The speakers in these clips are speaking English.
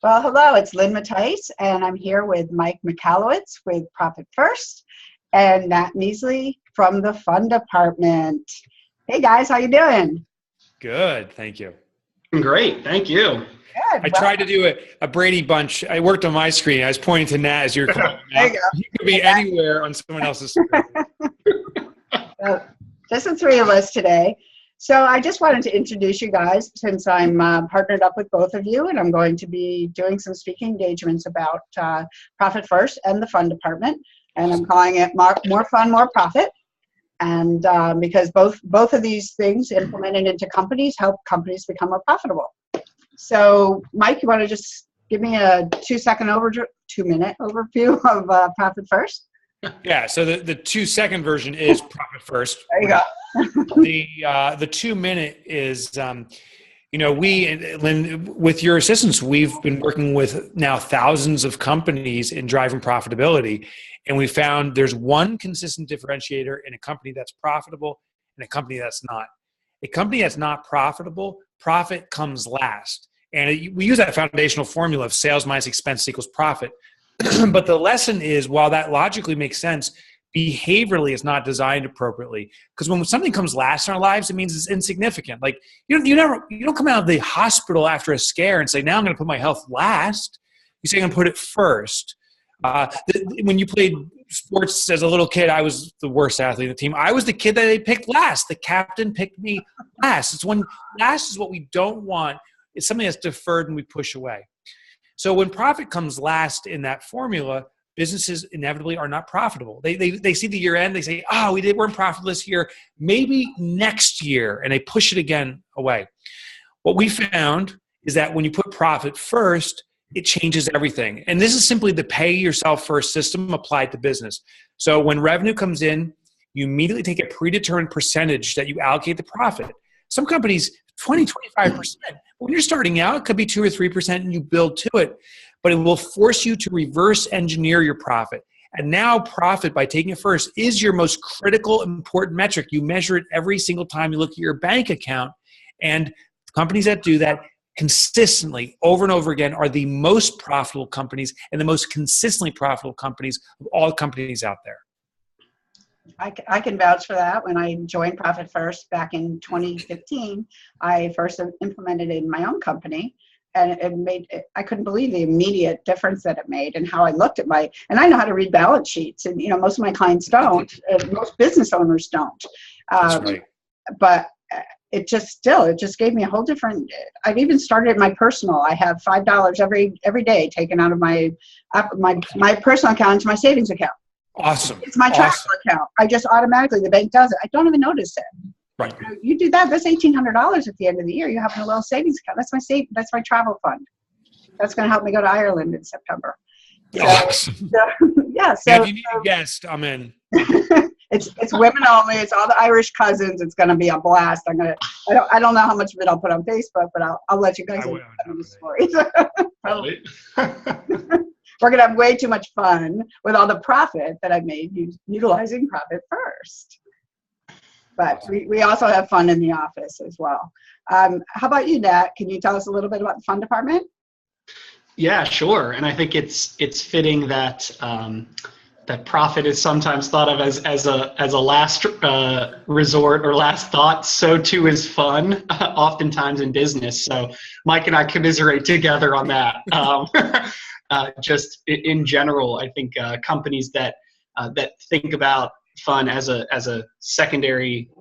Well, hello, it's Lynn Mattice, and I'm here with Mike Michalowicz with Profit First and Nat Measley from the Fund Department. Hey guys, how you doing? Good, thank you. Great, thank you. Good. I tried to do a Brady Bunch. I worked on my screen. I was pointing to Nat as you were calling There you out. go. You could be anywhere on someone else's screen. Just the three of us today. So I just wanted to introduce you guys since I'm partnered up with both of you, and I'm going to be doing some speaking engagements about Profit First and the Fund Department, and I'm calling it More Fun, More Profit. And because both of these things implemented into companies help companies become more profitable. So Mike, you want to just give me a 2-minute overview of Profit First? Yeah, so the 2-second version is Profit First. There you go. The 2-minute is, we, Lynn, with your assistance, we've been working with now thousands of companies in driving profitability. And we found there's one consistent differentiator in a company that's profitable and a company that's not. A company that's not profitable, profit comes last. And we use that foundational formula of sales minus expense equals profit. But the lesson is, while that logically makes sense, behaviorally it's not designed appropriately. Because when something comes last in our lives, it means it's insignificant. Like you don't come out of the hospital after a scare and say, now I'm going to put my health last. You say, I'm going to put it first. When you played sports as a little kid, I was the worst athlete on the team. I was the kid that they picked last. The captain picked me last. It's when last is what we don't want. It's something that's deferred and we push away. So when profit comes last in that formula, businesses inevitably are not profitable. They see the year end, they say, oh, we weren't profitable this year, maybe next year, and they push it again away. What we found is that when you put profit first, it changes everything. And this is simply the pay yourself first system applied to business. So when revenue comes in, you immediately take a predetermined percentage that you allocate to profit. Some companies, 20, 25%. When you're starting out, it could be 2 or 3% and you build to it, but it will force you to reverse engineer your profit. And now profit, by taking it first, is your most critical, important metric. You measure it every single time you look at your bank account. And companies that do that consistently over and over again are the most profitable companies and the most consistently profitable companies of all companies out there. I can vouch for that. When I joined Profit First back in 2015, I first implemented it in my own company, and I couldn't believe the immediate difference that it made and how I looked at and I know how to read balance sheets, and most of my clients don't, most business owners don't. That's right. But it just gave me a whole different, I've even started my personal. I have $5 every day taken out of my personal account into my savings account. Awesome. It's my travel account. I just automatically, the bank does it. I don't even notice it. Right. You do that. That's $1,800 at the end of the year. You have a little savings account. That's my travel fund. That's going to help me go to Ireland in September. Awesome. Yeah. So if you need a guest, I'm in. It's women only. It's all the Irish cousins. It's going to be a blast. I don't know how much of it I'll put on Facebook, but I'll let you guys know the stories. Probably. We're going to have way too much fun with all the profit that I made utilizing Profit First. But we also have fun in the office as well. How about you, Nat? Can you tell us a little bit about the Fund Department? Yeah, sure. And I think it's fitting that that profit is sometimes thought of as a last resort or last thought. So too is fun, oftentimes in business. So Mike and I commiserate together on that. Just in general, I think companies that think about fun as a secondary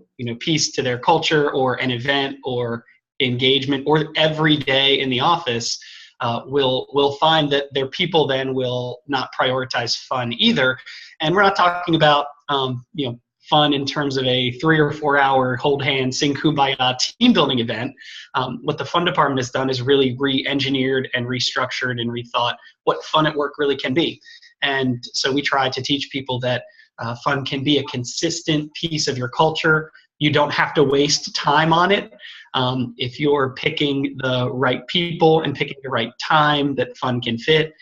piece to their culture or an event or engagement or every day in the office will find that their people then will not prioritize fun either. And we're not talking about fun in terms of a 3 or 4 hour hold hands, sing kumbaya team building event. What the Fund Department has done is really re-engineered and restructured and rethought what fun at work really can be. And so we try to teach people that fun can be a consistent piece of your culture. You don't have to waste time on it. If you're picking the right people and picking the right time that fun can fit,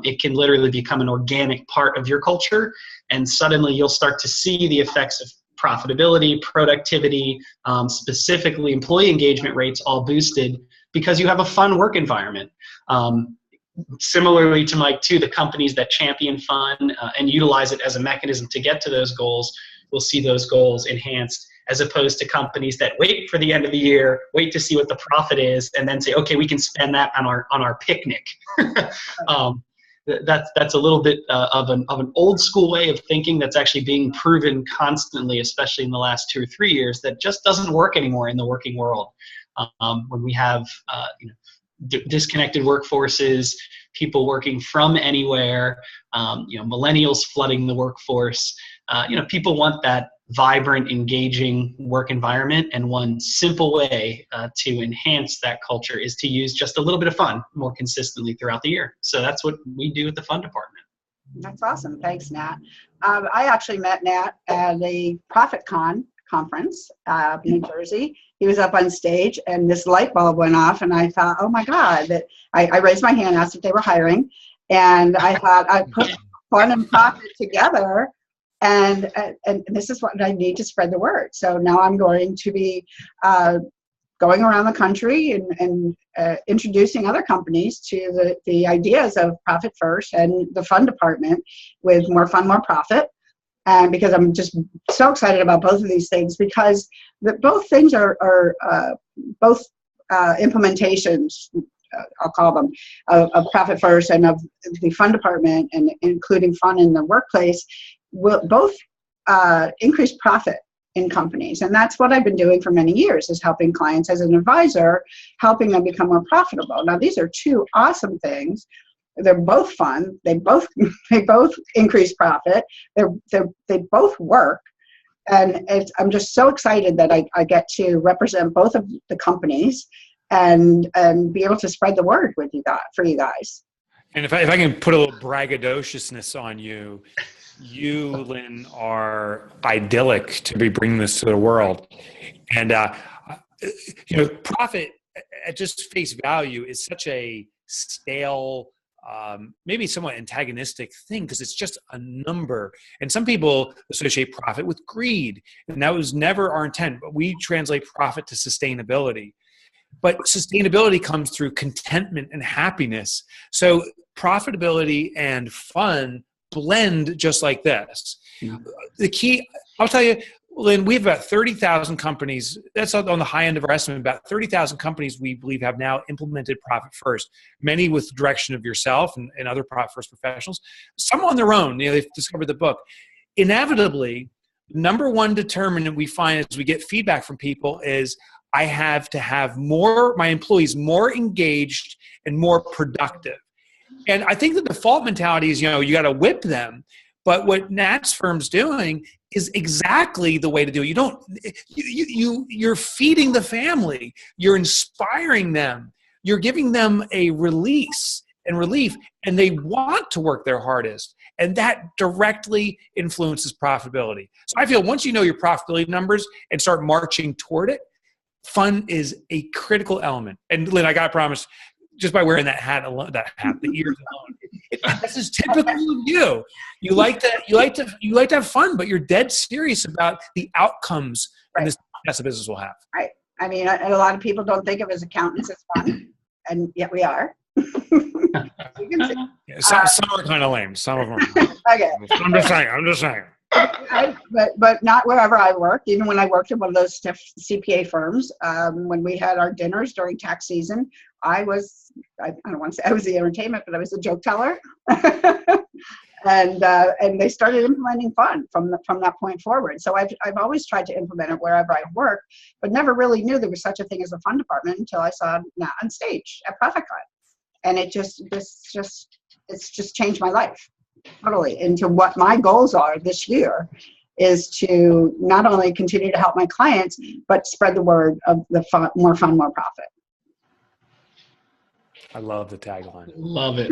it can literally become an organic part of your culture. And suddenly you'll start to see the effects of profitability, productivity, specifically employee engagement rates all boosted because you have a fun work environment. similarly to Mike too, the companies that champion fun and utilize it as a mechanism to get to those goals will see those goals enhanced, as opposed to companies that wait for the end of the year, wait to see what the profit is, and then say, okay, we can spend that on our picnic. That's a little bit of an old school way of thinking that's actually being proven constantly, especially in the last 2 or 3 years, that just doesn't work anymore in the working world. When we have disconnected workforces, people working from anywhere, millennials flooding the workforce, people want that vibrant, engaging work environment, and one simple way to enhance that culture is to use just a little bit of fun more consistently throughout the year. So that's what we do at the fun department. That's awesome. Thanks, Nat. I actually met Nat at a ProfitCon conference up in New Jersey. He was up on stage and this light bulb went off, and I thought, oh my God, that I raised my hand, asked if they were hiring, and I thought I put fun and profit together. And this is what I need to spread the word. So now I'm going to be going around the country and introducing other companies to the ideas of Profit First and the fun department with more fun, more profit. And because I'm just so excited about both of these things, because both things are both implementations, I'll call them, of Profit First and of the fun department, and including fun in the workplace, will both increase profit in companies. And that's what I've been doing for many years, is helping clients as an advisor, helping them become more profitable. Now, these are two awesome things. They're both fun. They both increase profit. They both work. And I'm just so excited that I get to represent both of the companies and be able to spread the word with you guys, for you guys. And if I can put a little braggadociousness on you, Lynn, are idyllic to be bringing this to the world. And, profit at just face value is such a stale, maybe somewhat antagonistic thing, because it's just a number. And some people associate profit with greed, and that was never our intent. But we translate profit to sustainability. But sustainability comes through contentment and happiness. So profitability and fun blend just like this. Mm-hmm. The key, I'll tell you, Lynn, we have about 30,000 companies. That's on the high end of our estimate. About 30,000 companies we believe have now implemented Profit First, many with the direction of yourself and other Profit First professionals, some on their own. They've discovered the book. Inevitably, number one determinant we find as we get feedback from people is, I have to have my employees more engaged and more productive. And I think the default mentality is, you got to whip them. But what Nat's firm's doing is exactly the way to do it. You're feeding the family. You're inspiring them. You're giving them a release and relief, and they want to work their hardest. And that directly influences profitability. So I feel once you know your profitability numbers and start marching toward it, fun is a critical element. And Lynn, I got to promise, just by wearing that hat alone, the ears alone, this is typical of you. You like to have fun, but you're dead serious about the outcomes and the success a business will have. Right. I mean, a lot of people don't think of us accountants as fun, and yet we are. Some are kind of lame. Some of them are. Okay. I'm just saying. But not wherever I worked. Even when I worked at one of those CPA firms, when we had our dinners during tax season, I don't want to say I was the entertainment, but I was the joke teller. And they started implementing fun from that point forward. So I've always tried to implement it wherever I work, but never really knew there was such a thing as a fun department until I saw Nat on stage at ProfitCon, and it's just changed my life totally into what my goals are this year, is to not only continue to help my clients, but spread the word of the fun, more fun, more profit. I love the tagline. Love it.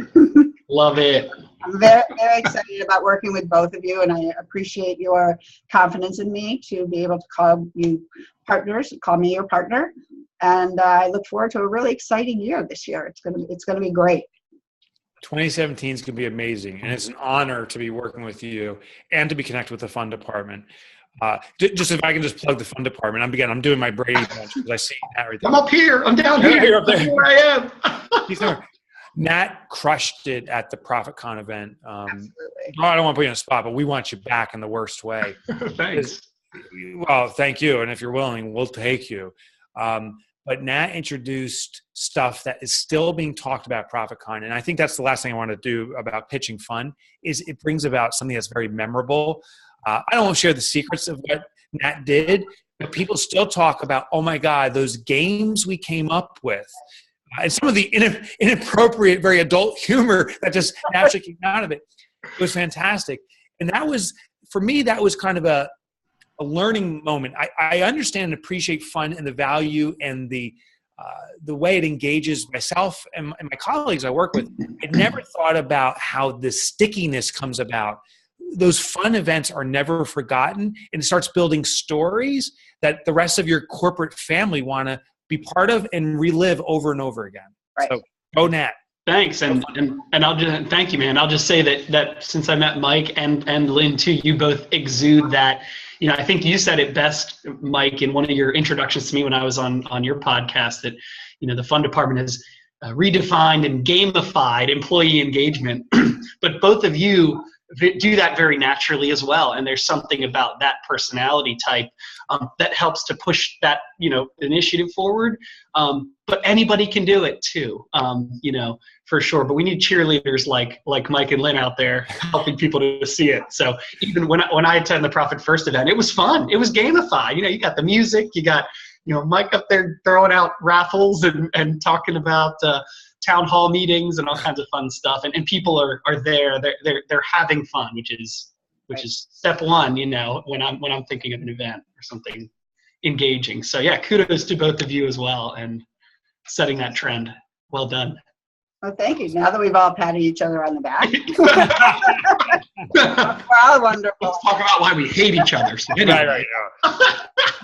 Love it. I'm very, very excited about working with both of you, and I appreciate your confidence in me to be able to call you partners, call me your partner. And I look forward to a really exciting year this year. It's gonna be great. 2017 is going to be amazing, and it's an honor to be working with you and to be connected with the fun department. Just if I can just plug the fun department, I'm doing my Brady bunch because I see everything. I'm up here. I'm down here. You're up there. Where I am. He's there. Nat crushed it at the ProfitCon event. Absolutely. I don't want to put you on the spot, but we want you back in the worst way. Thanks. Well, thank you. And if you're willing, we'll take you. But Nat introduced stuff that is still being talked about at ProfitCon. And I think that's the last thing I want to do about pitching fun is it brings about something that's very memorable. I don't want to share the secrets of what Nat did, but people still talk about, oh my God, those games we came up with. And some of the inappropriate, very adult humor that just naturally came out of it. It was fantastic. And that was, for me, that was kind of a learning moment. I understand and appreciate fun and the value and the way it engages myself and my colleagues I work with. I never thought about how the stickiness comes about. Those fun events are never forgotten, and it starts building stories that the rest of your corporate family want to be part of and relive over and over again. Right. So go Nat. Thanks, and I'll just thank you, man. I'll just say that since I met Mike and Lynn too, you both exude that. You know, I think you said it best, Mike, in one of your introductions to me when I was on your podcast, that the fund department has redefined and gamified employee engagement, but both of you do that very naturally as well. And there's something about that personality type that helps to push that, initiative forward. But anybody can do it too, for sure. But we need cheerleaders like Mike and Lynn out there helping people to see it. So even when I attend the Profit First event, it was fun. It was gamified. You got the music, you got, Mike up there throwing out raffles and talking about town hall meetings and all kinds of fun stuff, and people are there. They're having fun, which is step one. When I'm thinking of an event or something engaging. So yeah, kudos to both of you as well, and setting that trend. Well done. Well, thank you. Now that we've all patted each other on the back, we're all wonderful. Let's talk about why we hate each other. So anyway. Right.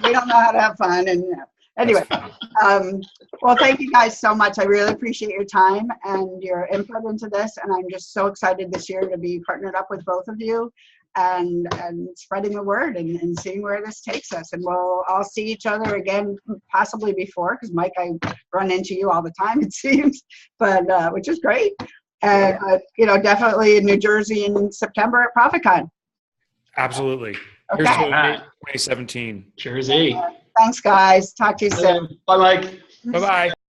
We don't know how to have fun, and anyway. Well, thank you guys so much. I really appreciate your time and your input into this, and I'm just so excited this year to be partnered up with both of you and spreading the word and seeing where this takes us. And we'll all see each other again, possibly before, because Mike, I run into you all the time, it seems, but which is great. And definitely in New Jersey in September at ProfitCon. Absolutely. Okay. Here's 2017. Jersey. Thanks, guys. Talk to you soon. Bye, Mike. Bye-bye.